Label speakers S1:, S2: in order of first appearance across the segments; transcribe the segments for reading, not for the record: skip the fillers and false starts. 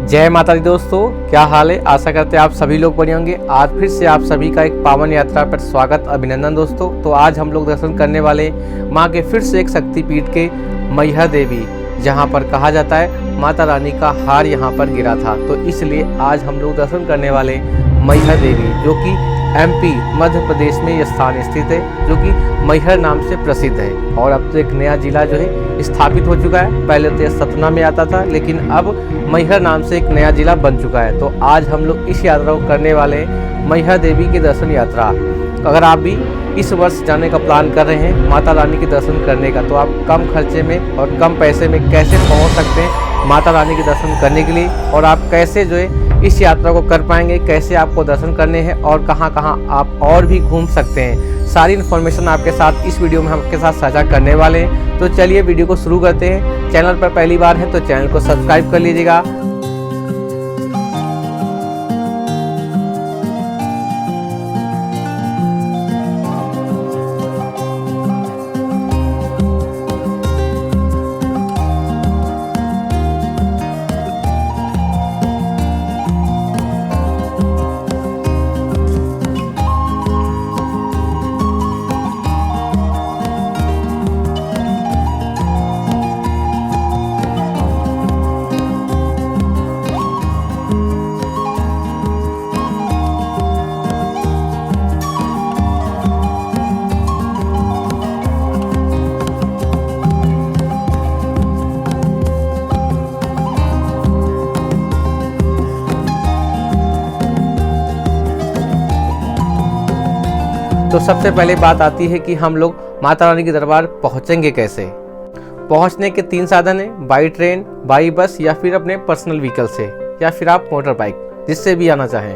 S1: जय माता दी दोस्तों, क्या हाल है। आशा करते हैं आप सभी लोग बढ़िया होंगे। आज फिर से आप सभी का एक पावन यात्रा पर स्वागत, अभिनंदन दोस्तों। तो आज हम लोग दर्शन करने वाले माँ के फिर से एक शक्तिपीठ के मैहर देवी, जहाँ पर कहा जाता है माता रानी का हार यहाँ पर गिरा था। तो इसलिए आज हम लोग दर्शन करने वाले मैहर देवी, जो कि एमपी मध्य प्रदेश में यह स्थान स्थित है, जो कि मैहर नाम से प्रसिद्ध है। और अब तो एक नया जिला जो है स्थापित हो चुका है। पहले तो यह सतना में आता था, लेकिन अब मैहर नाम से एक नया जिला बन चुका है। तो आज हम लोग इस यात्रा को करने वाले हैं, मैहर देवी की दर्शन यात्रा। अगर आप भी इस वर्ष जाने का प्लान कर रहे हैं माता रानी के दर्शन करने का, तो आप कम खर्चे में और कम पैसे में कैसे पहुंच सकते हैं माता रानी के दर्शन करने के लिए, और आप कैसे जो है इस यात्रा को कर पाएंगे, कैसे आपको दर्शन करने हैं और कहां कहां आप और भी घूम सकते हैं, सारी इन्फॉर्मेशन आपके साथ इस वीडियो में हम आपके साथ साझा करने वाले हैं। तो चलिए वीडियो को शुरू करते हैं। चैनल पर पहली बार है तो चैनल को सब्सक्राइब कर लीजिएगा। तो सबसे पहले बात आती है कि हम लोग माता रानी के दरबार पहुंचेंगे कैसे। पहुंचने के 3 साधन हैं, बाई ट्रेन, बाई बस या फिर अपने पर्सनल व्हीकल से, या फिर आप मोटर बाइक, जिससे भी आना चाहें।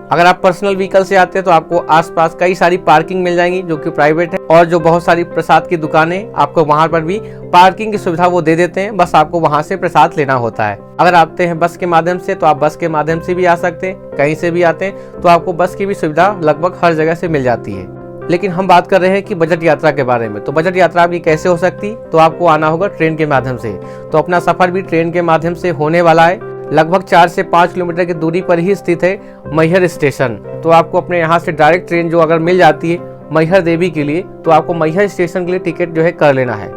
S1: अगर आप पर्सनल व्हीकल से आते हैं तो आपको आसपास कई सारी पार्किंग मिल जाएंगी जो कि प्राइवेट है, और जो बहुत सारी प्रसाद की दुकानें आपको वहां पर भी पार्किंग की सुविधा वो दे देते हैं। बस आपको वहां से प्रसाद लेना होता है। अगर आते हैं बस के माध्यम से तो आप बस के माध्यम से भी आ सकते हैं। कहीं से भी आते हैं तो आपको बस की भी सुविधा लगभग हर जगह से मिल जाती है। लेकिन हम बात कर रहे हैं कि बजट यात्रा के बारे में। तो बजट यात्रा आपकी कैसे हो सकती, तो आपको आना होगा ट्रेन के माध्यम से। तो अपना सफर भी ट्रेन के माध्यम से होने वाला है। लगभग 4 से 5 किलोमीटर की दूरी पर ही स्थित है मैहर स्टेशन। तो आपको अपने यहाँ से डायरेक्ट ट्रेन जो अगर मिल जाती है मैहर देवी के लिए, तो आपको मैहर स्टेशन के लिए टिकट जो है कर लेना है।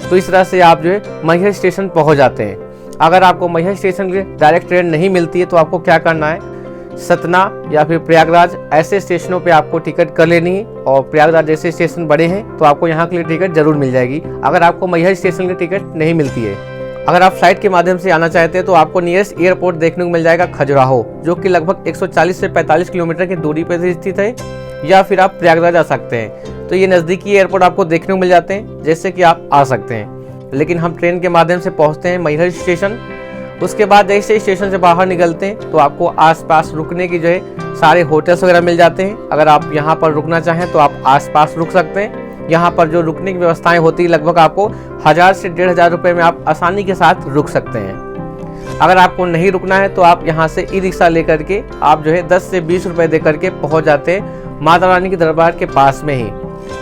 S1: तो इस तरह से आप जो है मैहर स्टेशन पहुँच जाते हैं। अगर आपको मैहर स्टेशन के लिए डायरेक्ट ट्रेन नहीं मिलती है तो आपको क्या करना है, सतना या फिर प्रयागराज ऐसे स्टेशनों पे आपको टिकट कर लेनी है। और प्रयागराज जैसे स्टेशन बड़े हैं तो आपको यहाँ के लिए टिकट जरूर मिल जाएगी, अगर आपको मैहर स्टेशन की टिकट नहीं मिलती है। अगर आप फ्लाइट के माध्यम से आना चाहते हैं तो आपको नियरेस्ट एयरपोर्ट देखने को मिल जाएगा खजुराहो, जो कि लगभग 140 से 45 किलोमीटर की दूरी पर स्थित है। या फिर आप प्रयागराज आ सकते हैं। तो ये नज़दीकी एयरपोर्ट आपको देखने को मिल जाते हैं, जैसे कि आप आ सकते हैं। लेकिन हम ट्रेन के माध्यम से पहुँचते हैं मैहर स्टेशन। उसके बाद जैसे स्टेशन से बाहर निकलते हैं तो आपको आसपास रुकने की जो है सारे होटल्स वगैरह मिल जाते हैं। अगर आप यहाँ पर रुकना चाहें तो आप आसपास रुक सकते हैं। यहाँ पर जो रुकने की व्यवस्थाएं होती है लगभग आपको 1000 से 1500 रुपये में आप आसानी के साथ रुक सकते हैं। अगर आपको नहीं रुकना है तो आप यहाँ से ई रिक्शा लेकर के आप जो है 10 से 20 रुपये दे करके पहुँच जाते हैं माता रानी के दरबार के पास में ही।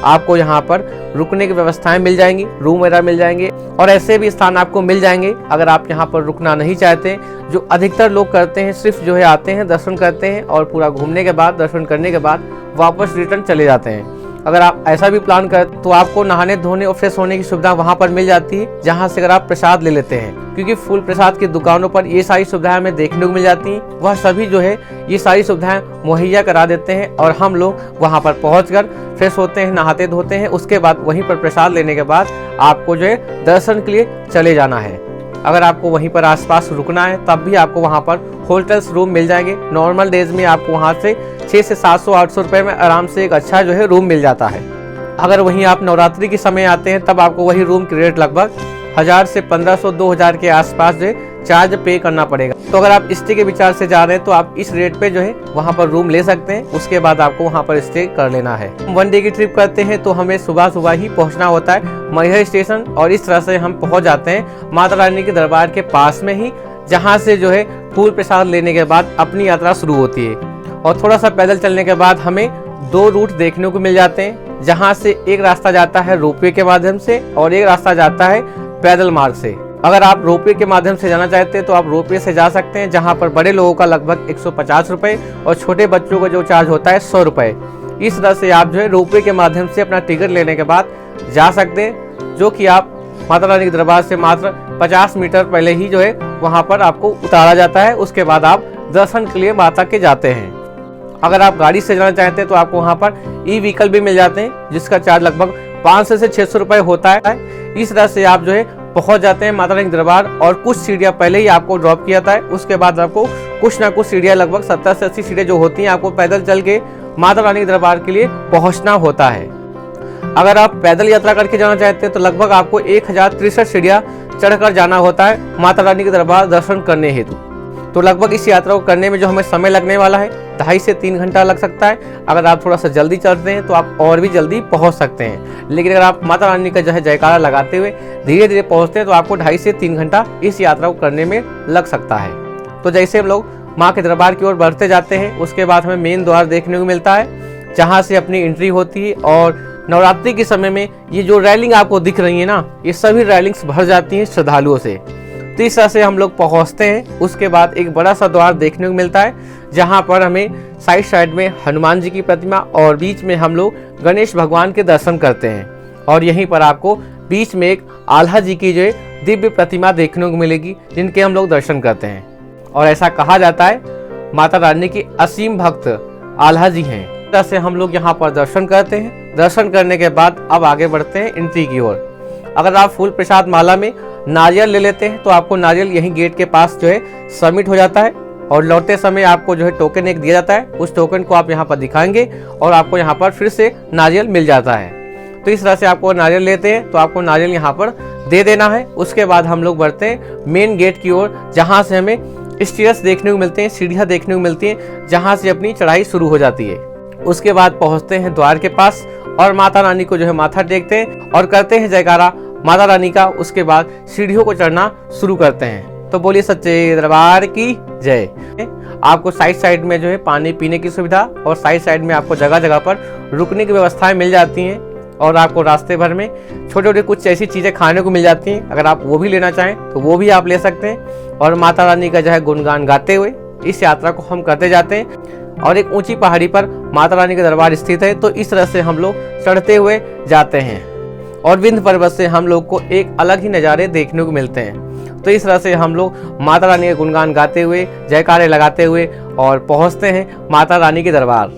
S1: आपको यहाँ पर रुकने की व्यवस्थाएं मिल जाएंगी, रूम वगैरह मिल जाएंगे, और ऐसे भी स्थान आपको मिल जाएंगे अगर आप यहाँ पर रुकना नहीं चाहते। जो अधिकतर लोग करते हैं सिर्फ जो है आते हैं, दर्शन करते हैं और पूरा घूमने के बाद, दर्शन करने के बाद वापस रिटर्न चले जाते हैं। अगर आप ऐसा भी प्लान करते तो आपको नहाने धोने और फ्रेश होने की सुविधा वहाँ पर मिल जाती है, जहाँ से अगर आप प्रसाद ले लेते हैं, क्योंकि फूल प्रसाद की दुकानों पर ये सारी सुविधाएं हमें देखने को मिल जाती हैं। वह सभी जो है ये सारी सुविधाएं मुहैया करा देते हैं, और हम लोग वहाँ पर पहुँचकर फ्रेश होते हैं, नहाते धोते हैं। उसके बाद वहीं पर प्रसाद लेने के बाद आपको जो है दर्शन के लिए चले जाना है। अगर आपको वहीं पर आसपास रुकना है तब भी आपको वहाँ पर होटल्स रूम मिल जाएंगे। नॉर्मल डेज में आपको वहाँ से 600 से 700-800 रुपये में आराम से एक अच्छा जो है रूम मिल जाता है। अगर वहीं आप नवरात्रि के समय आते हैं तब आपको वही रूम की रेट लगभग 1000 से 1500-2000 के आसपास जो है चार्ज पे करना पड़ेगा। तो अगर आप स्टे के विचार से जा रहे हैं तो आप इस रेट पे जो है वहाँ पर रूम ले सकते हैं। उसके बाद आपको वहाँ पर स्टे कर लेना है। 1 डे की ट्रिप करते हैं तो हमें सुबह सुबह ही पहुँचना होता है मैहर स्टेशन, और इस तरह से हम पहुँच जाते हैं माता रानी के दरबार के पास में ही, जहाँ से जो है फूल प्रसाद लेने के बाद अपनी यात्रा शुरू होती है। और थोड़ा सा पैदल चलने के बाद हमें 2 रूट देखने को मिल जाते हैं, जहाँ से एक रास्ता जाता है रोपवे के माध्यम से और एक रास्ता जाता है पैदल मार्ग से। अगर आप रोपवे के माध्यम से जाना चाहते हैं तो आप रोपवे से जा सकते हैं, जहां पर बड़े लोगों का लगभग 150 रुपये और छोटे बच्चों का जो चार्ज होता है 100 रुपये। इस तरह से आप जो है रोपवे के माध्यम से अपना टिकट लेने के बाद जा सकते हैं, जो कि आप माता रानी के दरबार से मात्र 50 मीटर पहले ही जो है वहाँ पर आपको उतारा जाता है। उसके बाद आप दर्शन के लिए माता के जाते हैं। अगर आप गाड़ी से जाना चाहते हैं तो आपको वहाँ पर ई व्हीकल भी मिल जाते हैं, जिसका चार्ज लगभग 500 से 600 रुपये होता है। इस तरह से आप जो है पहुंच जाते हैं माता रानी के दरबार, और कुछ सीढ़ियाँ पहले ही आपको ड्रॉप किया जाता है। उसके बाद आपको कुछ ना कुछ सीढ़ियाँ, लगभग 70 से 80 सीढ़ियाँ जो होती हैं, आपको पैदल चल के माता रानी के दरबार के लिए पहुंचना होता है। अगर आप पैदल यात्रा करके जाना चाहते हैं तो लगभग आपको 1063 सीढ़ियाँ चढ़कर जाना होता है माता रानी के दरबार दर्शन करने हेतु। तो लगभग इस यात्रा को करने में जो हमें समय लगने वाला है 2.5 से 3 घंटा लग सकता है। अगर आप थोड़ा सा जल्दी चलते हैं तो आप और भी जल्दी पहुंच सकते हैं, लेकिन अगर आप माता रानी का जो है जयकारा लगाते हुए धीरे धीरे पहुंचते हैं तो आपको 2.5 से 3 घंटा इस यात्रा को करने में लग सकता है। तो जैसे हम लोग माँ के दरबार की ओर बढ़ते जाते हैं, उसके बाद हमें मेन द्वार देखने को मिलता है, जहाँ से अपनी एंट्री होती है। और नवरात्रि के समय में ये जो रैलिंग आपको दिख रही है ना, ये सभी रैलिंग्स भर जाती हैं श्रद्धालुओं से। तो इस तरह से हम लोग पहुंचते हैं। उसके बाद एक बड़ा सा द्वार देखने को मिलता है, जहां पर हमें साइड में हनुमान जी की प्रतिमा और बीच में हम लोग गणेश भगवान के दर्शन करते हैं। और यहीं पर आपको बीच में एक आल्हा जी की जो है दिव्य प्रतिमा देखने को मिलेगी, जिनके हम लोग दर्शन करते हैं। और ऐसा कहा जाता है माता रानी की असीम भक्त आल्हा जी हैं। इस तरह से हम लोग यहाँ पर दर्शन करते हैं। दर्शन करने के बाद अब आगे बढ़ते हैं एंट्री की ओर। अगर आप फूल प्रसाद माला में नारियल ले लेते हैं तो आपको नारियल यहीं गेट के पास जो है सबमिट हो जाता है, और लौटते समय आपको जो है टोकन एक दिया जाता है। उस टोकन को आप यहाँ पर दिखाएंगे और आपको यहाँ पर फिर से नारियल मिल जाता है। तो इस तरह से आपको नारियल लेते हैं तो आपको नारियल यहाँ पर दे देना है। उसके बाद हम लोग बढ़ते हैं मेन गेट की ओर, जहाँ से हमें स्टेयर्स देखने को मिलते हैं, सीढ़ियाँ देखने को मिलती हैं, जहाँ से अपनी चढ़ाई शुरू हो जाती है। उसके बाद पहुँचते हैं द्वार के पास और माता रानी को जो है माथा टेकते हैं और करते हैं जयकारा माता रानी का। उसके बाद सीढ़ियों को चढ़ना शुरू करते हैं। तो बोलिए सच्चे दरबार की जय। आपको साइड में जो है पानी पीने की सुविधा और साइड में आपको जगह जगह पर रुकने की व्यवस्थाएं मिल जाती हैं, और आपको रास्ते भर में छोटे छोटे कुछ ऐसी चीज़ें खाने को मिल जाती हैं। अगर आप वो भी लेना चाहें तो वो भी आप ले सकते हैं। और माता रानी का जो है गुणगान गाते हुए इस यात्रा को हम करते जाते हैं। और एक ऊंची पहाड़ी पर माता रानी का दरबार स्थित है, तो इस तरह से हम लोग चढ़ते हुए जाते हैं। और विंध्य पर्वत से हम लोग को एक अलग ही नज़ारे देखने को मिलते हैं। तो इस तरह से हम लोग माता रानी के गुणगान गाते हुए, जयकारे लगाते हुए और पहुंचते हैं माता रानी के दरबार।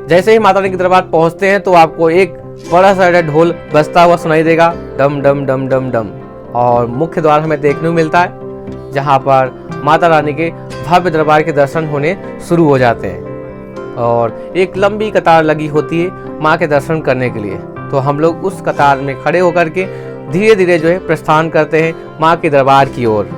S1: जैसे ही माता रानी के दरबार पहुंचते हैं तो आपको एक बड़ा सा ढोल बजता हुआ सुनाई देगा, डम डम डम डम डम। और मुख्य द्वार हमें देखने को मिलता है, जहाँ पर माता रानी के भव्य दरबार के दर्शन होने शुरू हो जाते हैं। और एक लंबी कतार लगी होती है माँ के दर्शन करने के लिए। तो हम लोग उस कतार में खड़े होकर के धीरे धीरे जो है प्रस्थान करते हैं माँ के दरबार की ओर।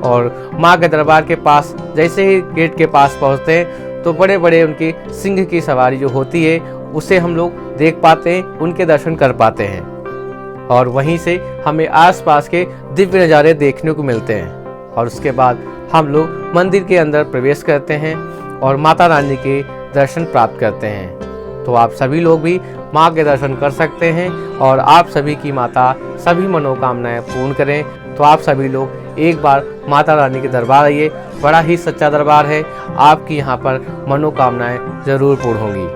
S1: और माँ के दरबार के पास जैसे ही गेट के पास पहुँचते हैं तो बड़े बड़े उनके सिंह की सवारी जो होती है उसे हम लोग देख पाते हैं, उनके दर्शन कर पाते हैं। और वहीं से हमें आसपास के दिव्य नज़ारे देखने को मिलते हैं। और उसके बाद हम लोग मंदिर के अंदर प्रवेश करते हैं और माता रानी के दर्शन प्राप्त करते हैं। तो आप सभी लोग भी माँ के दर्शन कर सकते हैं और आप सभी की माता सभी मनोकामनाएं पूर्ण करें। तो आप सभी लोग एक बार माता रानी के दरबार आइए, बड़ा ही सच्चा दरबार है, आपकी यहाँ पर मनोकामनाएं जरूर पूर्ण होंगी।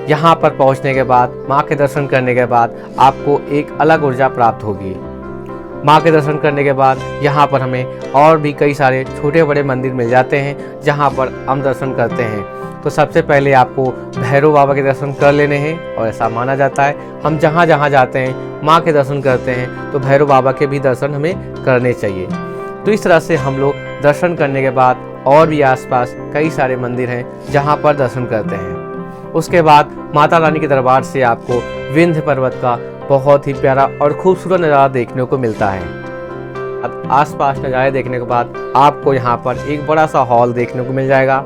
S1: यहाँ पर पहुँचने के बाद, माँ के दर्शन करने के बाद आपको एक अलग ऊर्जा प्राप्त होगी। माँ के दर्शन करने के बाद यहाँ पर हमें और भी कई सारे छोटे बड़े मंदिर मिल जाते हैं, जहाँ पर हम दर्शन करते हैं। तो सबसे पहले आपको भैरव बाबा के दर्शन कर लेने हैं, और ऐसा माना जाता है हम जहाँ जहाँ जाते हैं माँ के दर्शन करते हैं तो भैरव बाबा के भी दर्शन हमें करने चाहिए। तो इस तरह से हम लोग दर्शन करने के बाद और भी आसपास कई सारे मंदिर हैं जहाँ पर दर्शन करते हैं। उसके बाद माता रानी के दरबार से आपको विंध्य पर्वत का बहुत ही प्यारा और खूबसूरत नज़ारा देखने को मिलता है। अब आसपास नज़ारे देखने के बाद आपको यहाँ पर एक बड़ा सा हॉल देखने को मिल जाएगा,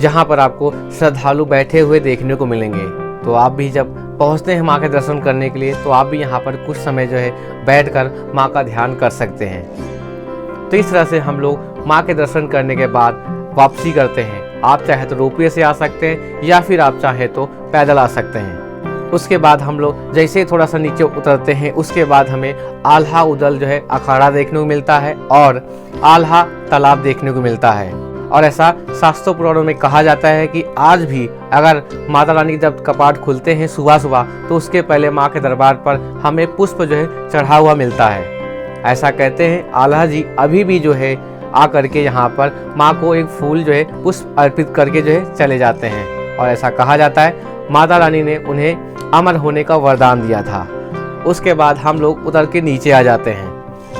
S1: जहाँ पर आपको श्रद्धालु बैठे हुए देखने को मिलेंगे। तो आप भी जब पहुँचते हैं माँ के दर्शन करने के लिए तो आप भी यहाँ पर कुछ समय जो है बैठकर माँ का ध्यान कर सकते हैं। तो इस तरह से हम लोग माँ के दर्शन करने के बाद वापसी करते हैं। आप चाहे तो रोपवे से आ सकते हैं या फिर आप चाहे तो पैदल आ सकते हैं। उसके बाद हम लोग जैसे ही थोड़ा सा नीचे उतरते हैं, उसके बाद हमें आल्हा उदल जो है अखाड़ा देखने को मिलता है और आल्हा तालाब देखने को मिलता है। और ऐसा शास्त्रों पुराणों में कहा जाता है कि आज भी अगर माता रानी के जब कपाट खुलते हैं सुबह सुबह, तो उसके पहले माँ के दरबार पर हमें पुष्प जो है चढ़ा हुआ मिलता है। ऐसा कहते हैं आल्हा जी अभी भी जो है आकर के यहाँ पर माँ को एक फूल जो है पुष्प अर्पित करके जो है चले जाते हैं। और ऐसा कहा जाता है माता रानी ने उन्हें अमर होने का वरदान दिया था। उसके बाद हम लोग उतर के नीचे आ जाते हैं।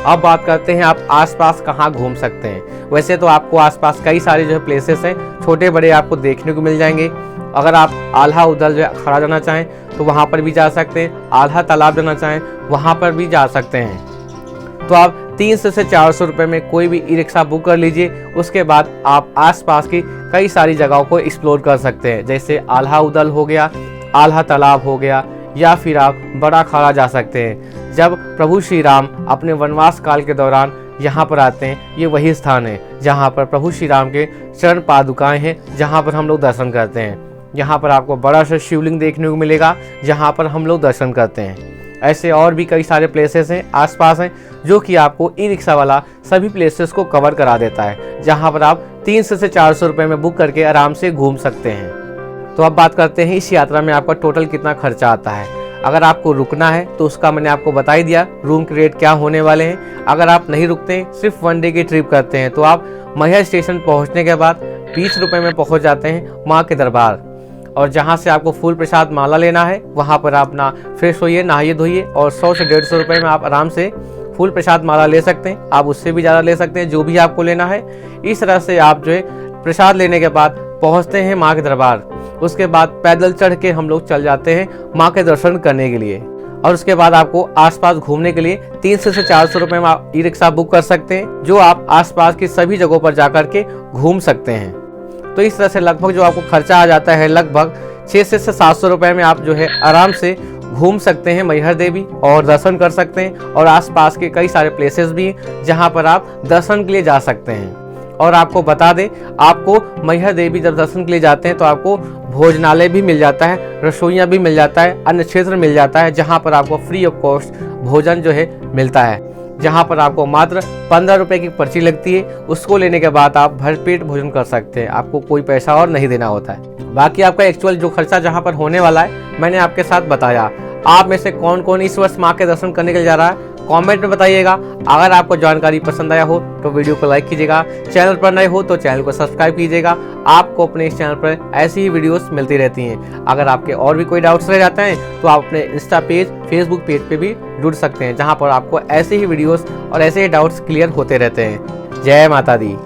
S1: अब बात करते हैं आप आसपास कहाँ घूम सकते हैं। वैसे तो आपको आसपास कई सारे जो है प्लेसेस हैं, छोटे बड़े आपको देखने को मिल जाएंगे। अगर आप आल्हा उदल जो है अखाड़ा जाना चाहें तो वहाँ पर भी जा सकते हैं, आल्हा तालाब जाना चाहें वहाँ पर भी जा सकते हैं। तो आप 300 से 400 रुपये में कोई भी ई रिक्शा बुक कर लीजिए। उसके बाद आप आसपास की कई सारी जगहों को एक्सप्लोर कर सकते हैं, जैसे आल्हा उदल हो गया, आल्हा तालाब हो गया, या फिर आप बड़ा अखाड़ा जा सकते हैं। जब प्रभु श्री राम अपने वनवास काल के दौरान यहाँ पर आते हैं, ये वही स्थान है जहाँ पर प्रभु श्री राम के चरण पादुकाएं हैं, जहाँ पर हम लोग दर्शन करते हैं। यहाँ पर आपको बड़ा सा शिवलिंग देखने को मिलेगा जहाँ पर हम लोग दर्शन करते हैं। ऐसे और भी कई सारे प्लेसेस हैं आसपास हैं जो कि आपको ई रिक्शा वाला सभी प्लेसेस को कवर करा देता है, जहाँ पर आप 300 से 400 रुपये में बुक करके आराम से घूम सकते हैं। तो अब बात करते हैं इस यात्रा में आपका टोटल कितना खर्चा आता है। अगर आपको रुकना है तो उसका मैंने आपको बता ही दिया, रूम के रेट क्या होने वाले हैं। अगर आप नहीं रुकते, सिर्फ 1 डे की ट्रिप करते हैं, तो आप मैहर स्टेशन पहुँचने के बाद 20 रुपये में पहुँच जाते हैं माँ के दरबार। और जहाँ से आपको फूल प्रसाद माला लेना है वहाँ पर आप ना फ्रेश होइए, नहाइए धोइए, और 100 से 150 रुपये में आप आराम से फूल प्रसाद माला ले सकते हैं। आप उससे भी ज़्यादा ले सकते हैं, जो भी आपको लेना है। इस तरह से आप जो है प्रसाद लेने के बाद पहुँचते हैं माँ के दरबार। उसके बाद पैदल चढ़ के हम लोग चल जाते हैं माँ के दर्शन करने के लिए। और उसके बाद आपको आसपास घूमने के लिए 300 से 400 रुपये में आप ई रिक्शा बुक कर सकते हैं, जो आप आसपास की सभी जगहों पर जाकर के घूम सकते हैं। तो इस तरह से लगभग जो आपको खर्चा आ जाता है, लगभग 600 से 700 रुपये में आप जो है आराम से घूम सकते हैं मैहर देवी और दर्शन कर सकते हैं। और आसपास के कई सारे प्लेसेस भी हैं जहां पर आप दर्शन के लिए जा सकते हैं। और आपको बता दें, आपको मैहर देवी जब दर्शन के लिए जाते हैं तो आपको भोजनालय भी मिल जाता है, रसोइयाँ भी मिल जाता है, अन्य क्षेत्र मिल जाता है, जहाँ पर आपको फ्री ऑफ कॉस्ट भोजन जो है मिलता है। जहाँ पर आपको मात्र 15 रुपये की पर्ची लगती है। उसको लेने के बाद आप भरपेट भोजन कर सकते हैं, आपको कोई पैसा और नहीं देना होता है। बाकी आपका एक्चुअल जो खर्चा जहाँ पर होने वाला है मैंने आपके साथ बताया। आप में से कौन कौन इस वर्ष माँ के दर्शन करने के लिए जा रहा है, कमेंट में बताइएगा। अगर आपको जानकारी पसंद आया हो तो वीडियो को लाइक कीजिएगा, चैनल पर नए हो तो चैनल को सब्सक्राइब कीजिएगा। आपको अपने इस चैनल पर ऐसी ही वीडियोस मिलती रहती हैं। अगर आपके और भी कोई डाउट्स रह जाते हैं तो आप अपने इंस्टा पेज, फेसबुक पेज पे भी जुड़ सकते हैं, जहां पर आपको ऐसे ही वीडियोस और ऐसे ही डाउट्स क्लियर होते रहते हैं। जय माता दी।